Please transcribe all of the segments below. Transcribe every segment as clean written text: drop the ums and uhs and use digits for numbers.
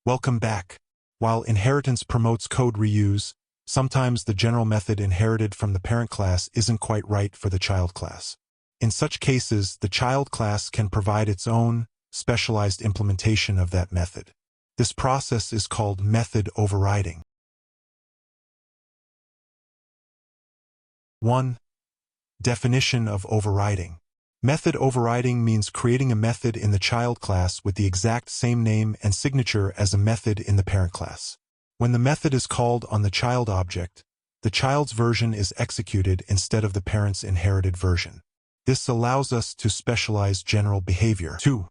Welcome back. While inheritance promotes code reuse, sometimes the general method inherited from the parent class isn't quite right for the child class. In such cases, the child class can provide its own, specialized implementation of that method. This process is called method overriding. 1. Definition of overriding. Method overriding means creating a method in the child class with the exact same name and signature as a method in the parent class. When the method is called on the child object, the child's version is executed instead of the parent's inherited version. This allows us to specialize general behavior. 2.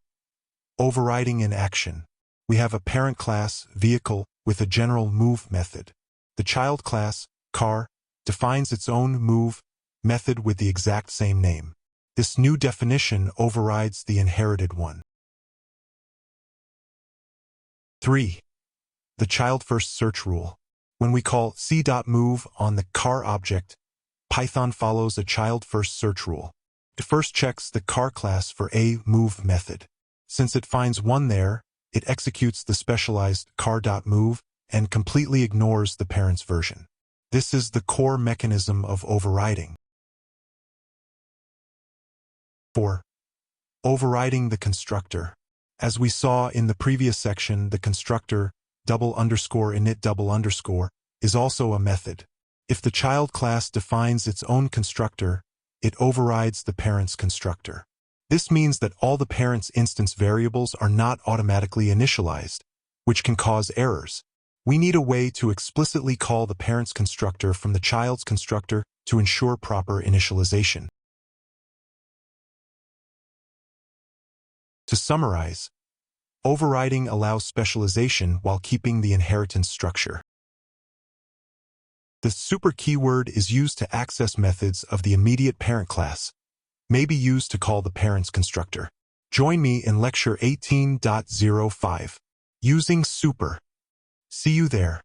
Overriding in action. We have a parent class, vehicle, with a general move method. The child class, car, defines its own move method with the exact same name. This new definition overrides the inherited one. 3. The child-first search rule. When we call c.move on the car object, Python follows a child-first search rule. It first checks the car class for a move method. Since it finds one there, it executes the specialized car.move and completely ignores the parent's version. This is the core mechanism of overriding. 4. Overriding the constructor. As we saw in the previous section, the constructor _init_, is also a method. If the child class defines its own constructor, it overrides the parent's constructor. This means that all the parent's instance variables are not automatically initialized, which can cause errors. We need a way to explicitly call the parent's constructor from the child's constructor to ensure proper initialization. To summarize, overriding allows specialization while keeping the inheritance structure. The super keyword is used to access methods of the immediate parent class, may be used to call the parent's constructor. Join me in Lecture 18.05, Using Super. See you there.